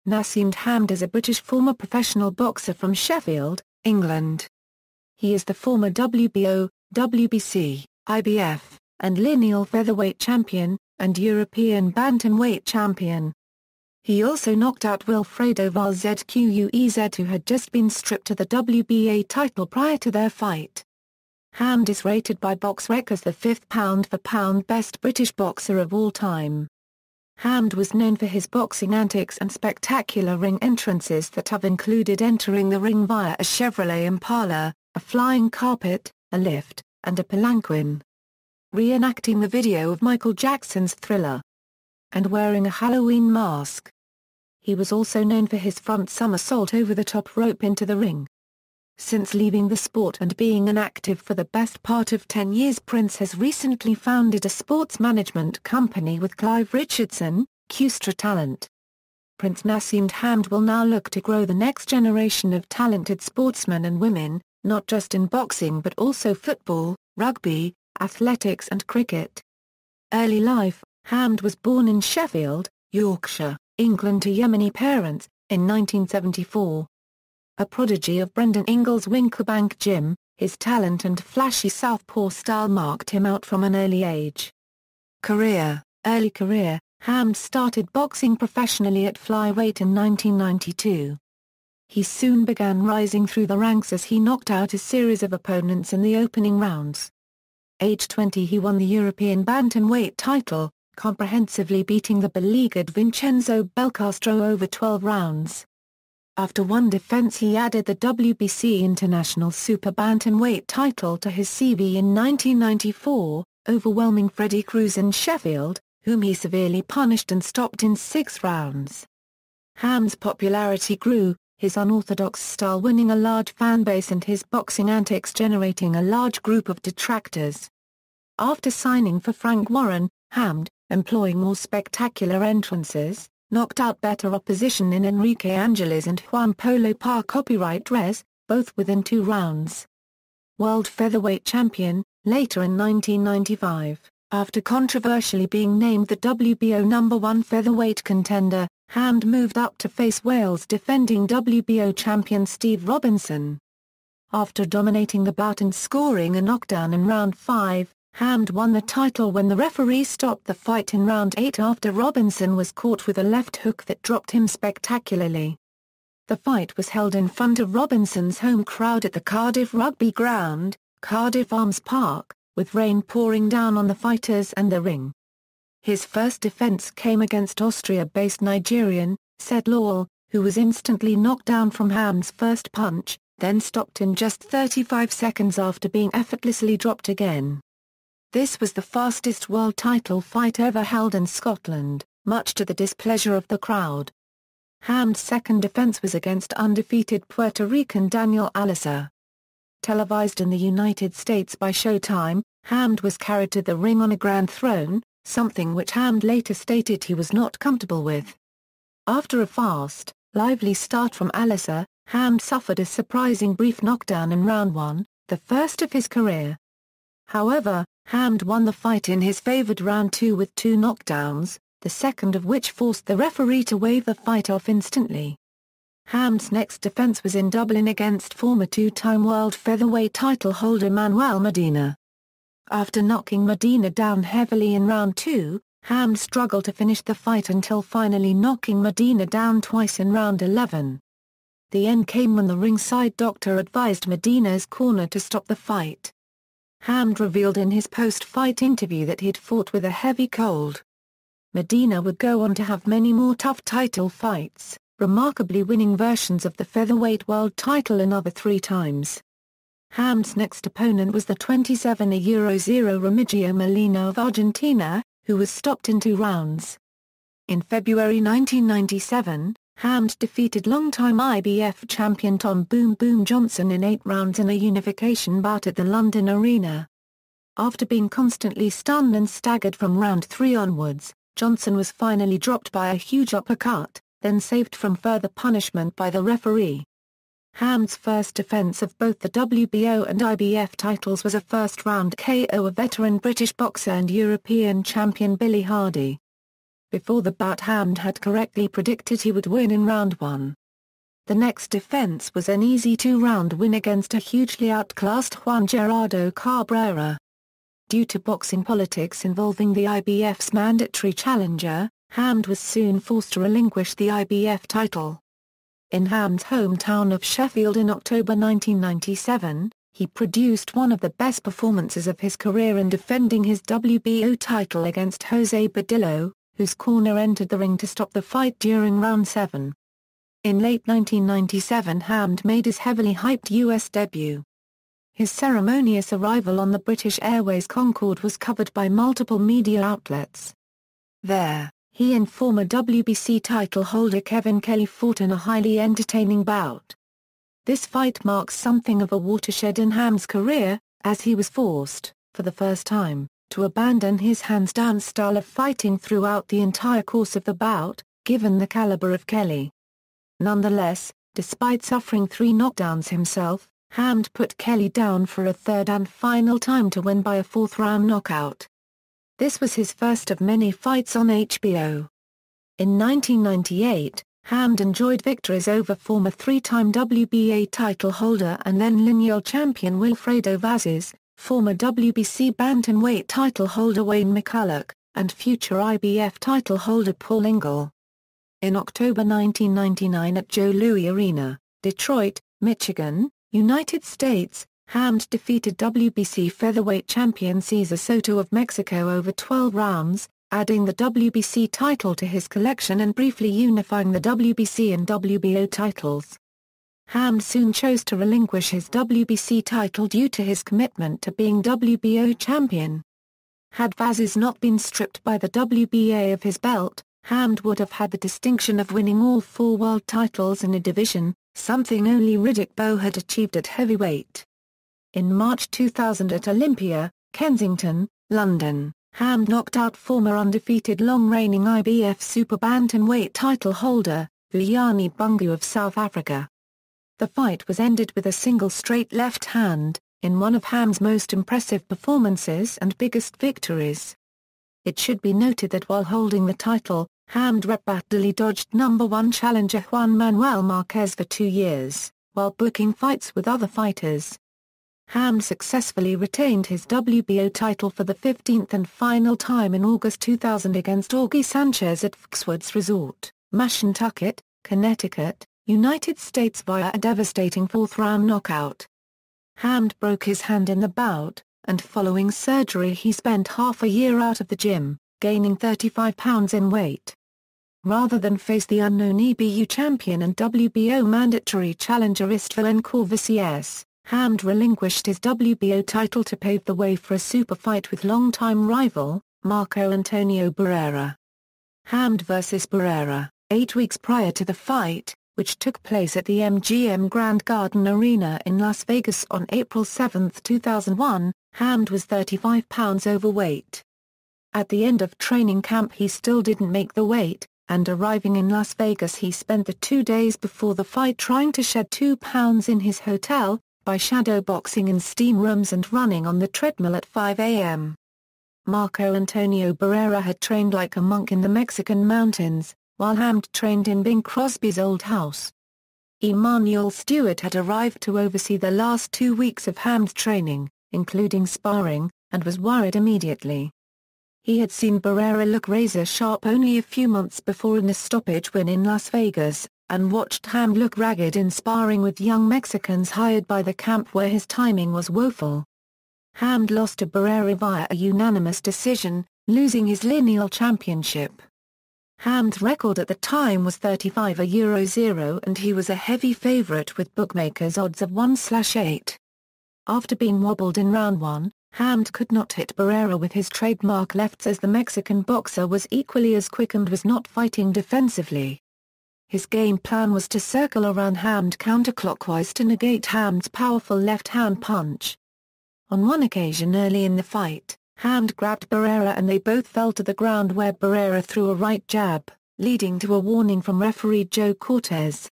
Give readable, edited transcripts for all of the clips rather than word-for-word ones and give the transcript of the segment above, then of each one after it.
Naseem Hamed is a British former professional boxer from Sheffield, England. He is the former WBO, WBC, IBF, and Lineal featherweight champion, and European bantamweight champion. He also knocked out Wilfredo Vázquez who had just been stripped of the WBA title prior to their fight. Hamed is rated by BoxRec as the 5th pound-for-pound best British boxer of all time. Hamed was known for his boxing antics and spectacular ring entrances that have included entering the ring via a Chevrolet Impala, a flying carpet, a lift, and a palanquin. Reenacting the video of Michael Jackson's Thriller. And wearing a Halloween mask. He was also known for his front somersault over the top rope into the ring. Since leaving the sport and being inactive for the best part of 10 years, Prince has recently founded a sports management company with Clive Richardson, Qstra Talent. Prince Naseem Hamed will now look to grow the next generation of talented sportsmen and women, not just in boxing but also football, rugby, athletics and cricket. Early life: Hamed was born in Sheffield, Yorkshire, England to Yemeni parents, in 1974. A prodigy of Brendan Ingles' Wincobank gym, his talent and flashy southpaw style marked him out from an early age. Early career: Hamed started boxing professionally at flyweight in 1992. He soon began rising through the ranks as he knocked out a series of opponents in the opening rounds. Age 20 he won the European bantamweight title, comprehensively beating the beleaguered Vincenzo Belcastro over 12 rounds. After one defense he added the WBC International Super Bantamweight title to his CV in 1994, overwhelming Freddie Cruz in Sheffield, whom he severely punished and stopped in 6 rounds. Hamed's popularity grew, his unorthodox style winning a large fanbase and his boxing antics generating a large group of detractors. After signing for Frank Warren, Hamed, employing more spectacular entrances, knocked out better opposition in Enrique Angeles and Juan Polo Par Copyright Res, both within 2 rounds. World featherweight champion, later in 1995, after controversially being named the WBO #1 featherweight contender, Hamed moved up to face Wales defending WBO champion Steve Robinson. After dominating the bout and scoring a knockdown in round 5, Hamed won the title when the referee stopped the fight in round 8 after Robinson was caught with a left hook that dropped him spectacularly. The fight was held in front of Robinson's home crowd at the Cardiff Rugby Ground, Cardiff Arms Park, with rain pouring down on the fighters and the ring. His first defense came against Austria-based Nigerian, Sed Lawal, who was instantly knocked down from Hamed's first punch, then stopped in just 35 seconds after being effortlessly dropped again. This was the fastest world title fight ever held in Scotland, much to the displeasure of the crowd. Hamed's second defense was against undefeated Puerto Rican Daniel Alisa. Televised in the United States by Showtime, Hamed was carried to the ring on a grand throne, something which Hamed later stated he was not comfortable with. After a fast, lively start from Alisa, Hamed suffered a surprising brief knockdown in round 1, the first of his career. However, Hamed won the fight in his favoured round 2 with 2 knockdowns, the second of which forced the referee to wave the fight off instantly. Hamed's next defence was in Dublin against former 2-time world featherweight title holder Manuel Medina. After knocking Medina down heavily in round 2, Hamed struggled to finish the fight until finally knocking Medina down twice in round 11. The end came when the ringside doctor advised Medina's corner to stop the fight. Hamed revealed in his post-fight interview that he'd fought with a heavy cold. Medina would go on to have many more tough title fights, remarkably winning versions of the featherweight world title another 3 times. Hamed's next opponent was the 27-0 Remigio Molina of Argentina, who was stopped in 2 rounds. In February 1997, Hamed defeated longtime IBF champion Tom "Boom Boom" Johnson in 8 rounds in a unification bout at the London Arena. After being constantly stunned and staggered from round 3 onwards, Johnson was finally dropped by a huge uppercut, then saved from further punishment by the referee. Hamed's first defence of both the WBO and IBF titles was a first-round KO of veteran British boxer and European champion Billy Hardy. Before the bout, Hamed had correctly predicted he would win in round 1. The next defense was an easy 2-round win against a hugely outclassed Juan Gerardo Cabrera. Due to boxing politics involving the IBF's mandatory challenger, Hamed was soon forced to relinquish the IBF title. In Hamed's hometown of Sheffield in October 1997, he produced one of the best performances of his career in defending his WBO title against Jose Badillo, whose corner entered the ring to stop the fight during round 7. In late 1997, Hamed made his heavily hyped US debut. His ceremonious arrival on the British Airways Concorde was covered by multiple media outlets. There, he and former WBC title holder Kevin Kelly fought in a highly entertaining bout. This fight marks something of a watershed in Hamed's career, as he was forced, for the first time, to abandon his hands-down style of fighting throughout the entire course of the bout, given the caliber of Kelly. Nonetheless, despite suffering 3 knockdowns himself, Hamed put Kelly down for a third and final time to win by a 4th-round knockout. This was his first of many fights on HBO. In 1998, Hamed enjoyed victories over former 3-time WBA title holder and then Lineal champion Wilfredo Vázquez, former WBC bantamweight title holder Wayne McCulloch, and future IBF title holder Paul Ingle. In October 1999 at Joe Louis Arena, Detroit, Michigan, United States, Hamed defeated WBC featherweight champion Cesar Soto of Mexico over 12 rounds, adding the WBC title to his collection and briefly unifying the WBC and WBO titles. Hamed soon chose to relinquish his WBC title due to his commitment to being WBO champion. Had Vázquez not been stripped by the WBA of his belt, Hamed would have had the distinction of winning all 4 world titles in a division, something only Riddick Bowe had achieved at heavyweight. In March 2000 at Olympia, Kensington, London, Hamed knocked out former undefeated long-reigning IBF super bantamweight title holder, Vuyani Bungu of South Africa. The fight was ended with a single straight left hand, in one of Hamed's most impressive performances and biggest victories. It should be noted that while holding the title, Hamed repeatedly dodged number 1 challenger Juan Manuel Marquez for 2 years, while booking fights with other fighters. Hamed successfully retained his WBO title for the 15th and final time in August 2000 against Augie Sanchez at Foxwoods Resort, Mashantucket, Connecticut, United States via a devastating 4th-round knockout. Hamed broke his hand in the bout, and following surgery he spent half a year out of the gym, gaining 35 pounds in weight. Rather than face the unknown EBU champion and WBO mandatory challenger Istvan Corvisies, Hamed relinquished his WBO title to pave the way for a super fight with longtime rival, Marco Antonio Barrera. Hamed vs Barrera, 8 weeks prior to the fight, which took place at the MGM Grand Garden Arena in Las Vegas on April 7, 2001, Hamed was 35 pounds overweight. At the end of training camp he still didn't make the weight, and arriving in Las Vegas he spent the 2 days before the fight trying to shed 2 pounds in his hotel, by shadow boxing in steam rooms and running on the treadmill at 5 a.m. Marco Antonio Barrera had trained like a monk in the Mexican mountains, while Hamed trained in Bing Crosby's old house. Emmanuel Stewart had arrived to oversee the last 2 weeks of Hamed's training, including sparring, and was worried immediately. He had seen Barrera look razor-sharp only a few months before in a stoppage win in Las Vegas, and watched Hamed look ragged in sparring with young Mexicans hired by the camp where his timing was woeful. Hamed lost to Barrera via a unanimous decision, losing his Lineal championship. Hamed's record at the time was 35-0 and he was a heavy favorite with bookmakers' odds of 1/8. After being wobbled in round 1, Hamed could not hit Barrera with his trademark lefts as the Mexican boxer was equally as quick and was not fighting defensively. His game plan was to circle around Hamed counterclockwise to negate Hamed's powerful left-hand punch. On one occasion early in the fight, Hamed grabbed Barrera and they both fell to the ground where Barrera threw a right jab, leading to a warning from referee Joe Cortez.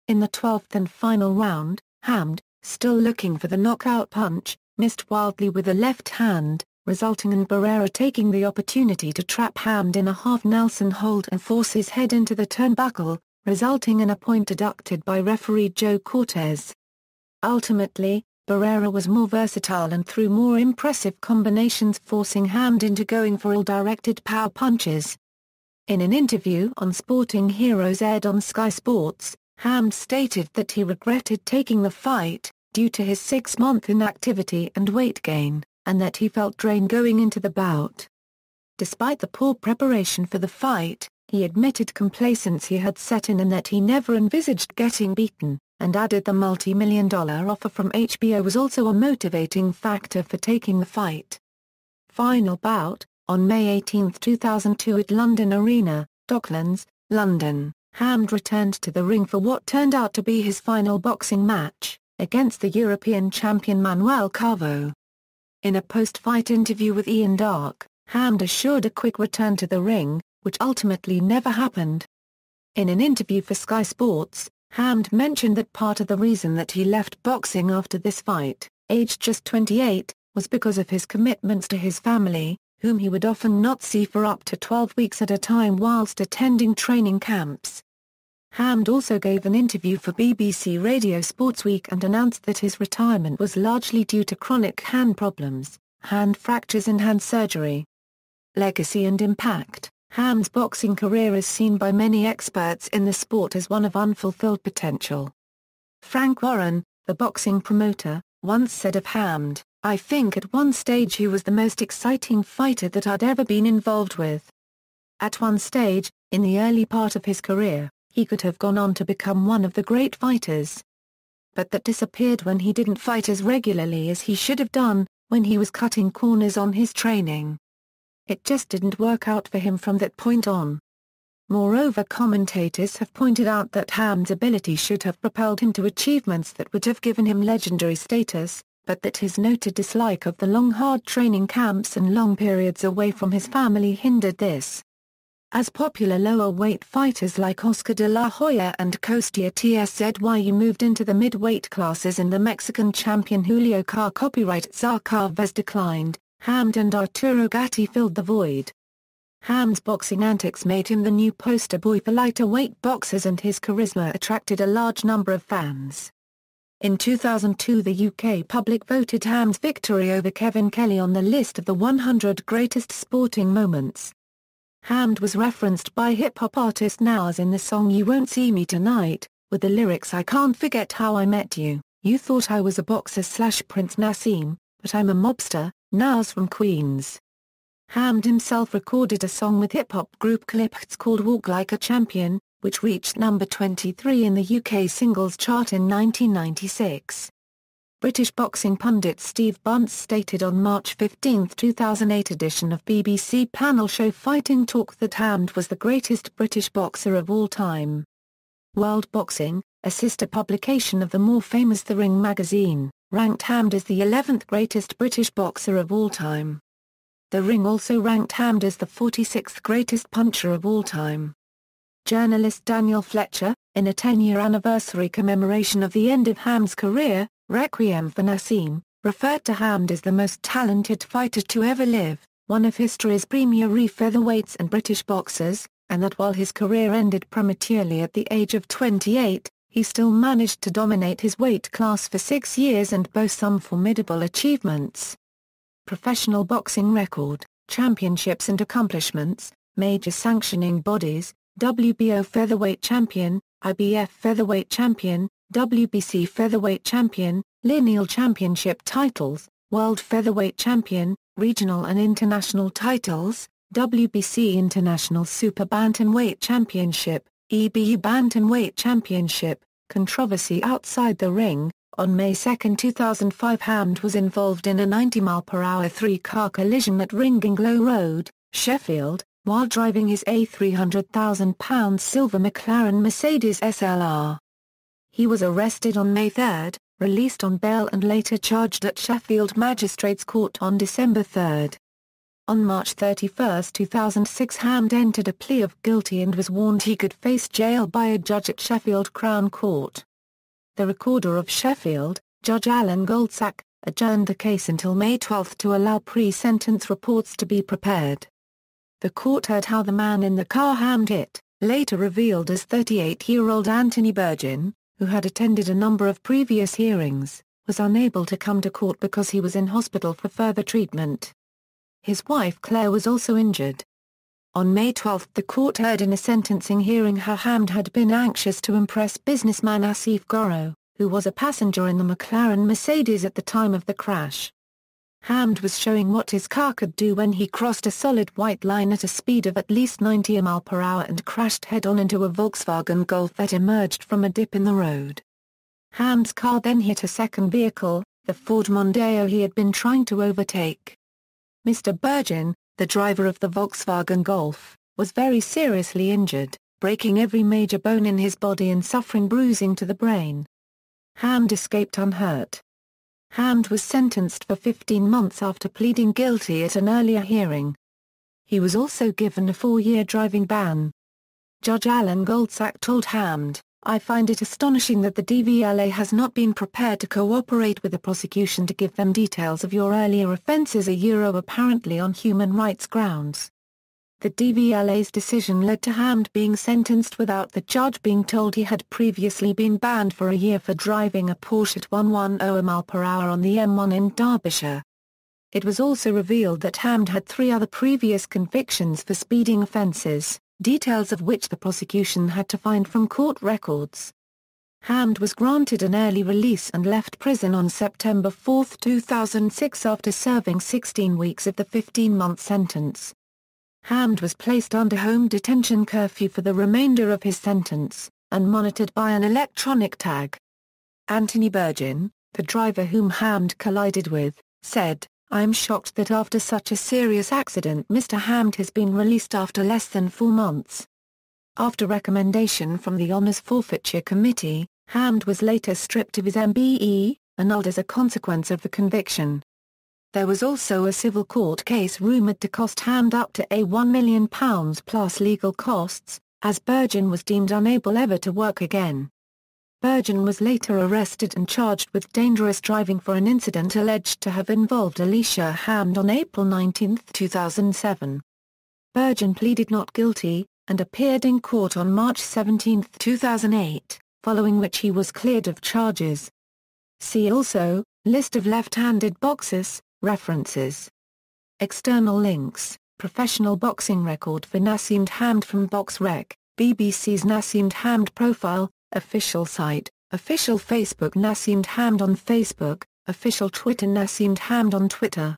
In the 12th and final round, Hamed, still looking for the knockout punch, missed wildly with the left hand, resulting in Barrera taking the opportunity to trap Hamed in a half Nelson hold and force his head into the turnbuckle, resulting in a point deducted by referee Joe Cortez. Ultimately, Barrera was more versatile and threw more impressive combinations, forcing Hamed into going for ill-directed power punches. In an interview on Sporting Heroes aired on Sky Sports, Hamed stated that he regretted taking the fight, due to his 6-month inactivity and weight gain, and that he felt drained going into the bout. Despite the poor preparation for the fight, he admitted complacency had set in and that he never envisaged getting beaten, and added the multi-million-dollar offer from HBO was also a motivating factor for taking the fight. Final bout, on May 18, 2002 at London Arena, Docklands, London, Hamed returned to the ring for what turned out to be his final boxing match, against the European champion Manuel Carvo. In a post-fight interview with Ian Darke, Hamed assured a quick return to the ring, which ultimately never happened. In an interview for Sky Sports, Hamed mentioned that part of the reason that he left boxing after this fight, aged just 28, was because of his commitments to his family, whom he would often not see for up to 12 weeks at a time whilst attending training camps. Hamed also gave an interview for BBC Radio Sportsweek and announced that his retirement was largely due to chronic hand problems, hand fractures and hand surgery. Legacy and impact. Hamed's boxing career is seen by many experts in the sport as one of unfulfilled potential. Frank Warren, the boxing promoter, once said of Hamed, "I think at one stage he was the most exciting fighter that I'd ever been involved with. At one stage, in the early part of his career, he could have gone on to become one of the great fighters. But that disappeared when he didn't fight as regularly as he should have done, when he was cutting corners on his training. It just didn't work out for him from that point on." Moreover, commentators have pointed out that Hamed's ability should have propelled him to achievements that would have given him legendary status, but that his noted dislike of the long hard training camps and long periods away from his family hindered this. As popular lower-weight fighters like Oscar de la Hoya and Kostya Tzyu moved into the mid-weight classes and the Mexican champion Julio Car copyright Czar Chavez declined, Hamed and Arturo Gatti filled the void. Hamed's boxing antics made him the new poster boy for lighter-weight boxers and his charisma attracted a large number of fans. In 2002 the UK public voted Hamed's victory over Kevin Kelly on the list of the 100 greatest sporting moments. Hamed was referenced by hip-hop artist Nas in the song You Won't See Me Tonight, with the lyrics "I can't forget how I met you, you thought I was a boxer / Prince Naseem, but I'm a mobster, Nas from Queens." Hamed himself recorded a song with hip-hop group Clips called Walk Like a Champion, which reached number 23 in the UK singles chart in 1996. British boxing pundit Steve Bunce stated on March 15, 2008 edition of BBC panel show Fighting Talk that Hamed was the greatest British boxer of all time. World Boxing, a sister publication of the more famous The Ring magazine, ranked Hamed as the 11th greatest British boxer of all time. The Ring also ranked Hamed as the 46th greatest puncher of all time. Journalist Daniel Fletcher, in a 10-year anniversary commemoration of the end of Hamed's career, Requiem for Naseem, referred to Hamed as the most talented fighter to ever live, one of history's premier featherweights and British boxers, and that while his career ended prematurely at the age of 28, he still managed to dominate his weight class for 6 years and boast some formidable achievements. Professional boxing record, championships and accomplishments, major sanctioning bodies, WBO featherweight champion, IBF featherweight champion, WBC featherweight champion, Lineal championship titles, world featherweight champion, regional and international titles, WBC International Super Bantamweight Championship, EBU Bantamweight Championship. Controversy outside the ring. On May 2, 2005 Hamed was involved in a 90-mile-per-hour three-car collision at Ringinglow Road, Sheffield, while driving his a £300,000 silver McLaren Mercedes SLR. He was arrested on May 3, released on bail and later charged at Sheffield Magistrates Court on December 3. On March 31, 2006 Hamed entered a plea of guilty and was warned he could face jail by a judge at Sheffield Crown Court. The Recorder of Sheffield, Judge Alan Goldsack, adjourned the case until May 12 to allow pre-sentence reports to be prepared. The court heard how the man in the car Hamed hit, later revealed as 38-year-old Anthony Burgin, who had attended a number of previous hearings, was unable to come to court because he was in hospital for further treatment. His wife Claire was also injured. On May 12 the court heard in a sentencing hearing how Hamed had been anxious to impress businessman Asif Goro, who was a passenger in the McLaren Mercedes at the time of the crash. Hamed was showing what his car could do when he crossed a solid white line at a speed of at least 90 mph and crashed head-on into a Volkswagen Golf that emerged from a dip in the road. Hamed's car then hit a second vehicle, the Ford Mondeo he had been trying to overtake. Mr. Burgin, the driver of the Volkswagen Golf, was very seriously injured, breaking every major bone in his body and suffering bruising to the brain. Hamed escaped unhurt. Hamed was sentenced for 15 months after pleading guilty at an earlier hearing. He was also given a 4-year driving ban. Judge Alan Goldsack told Hamed, "I find it astonishing that the DVLA has not been prepared to cooperate with the prosecution to give them details of your earlier offences apparently on human rights grounds." The DVLA's decision led to Hamed being sentenced without the judge being told he had previously been banned for a year for driving a Porsche at 110 mph on the M1 in Derbyshire. It was also revealed that Hamed had 3 other previous convictions for speeding offences, details of which the prosecution had to find from court records. Hamed was granted an early release and left prison on September 4, 2006 after serving 16 weeks of the 15-month sentence. Hamed was placed under home detention curfew for the remainder of his sentence, and monitored by an electronic tag. Anthony Burgin, the driver whom Hamed collided with, said, "I am shocked that after such a serious accident Mr. Hamed has been released after less than 4 months." After recommendation from the Honours Forfeiture Committee, Hamed was later stripped of his MBE, annulled as a consequence of the conviction. There was also a civil court case rumoured to cost Hamed up to £1 million plus legal costs, as Burgin was deemed unable ever to work again. Burgin was later arrested and charged with dangerous driving for an incident alleged to have involved Alicia Hamed on April 19, 2007. Burgin pleaded not guilty, and appeared in court on March 17, 2008, following which he was cleared of charges. See also, List of left-handed boxers. References. External links, Professional boxing record for Naseem Hamed from BoxRec, BBC's Naseem Hamed profile, official site, official Facebook Naseem Hamed on Facebook, official Twitter Naseem Hamed on Twitter.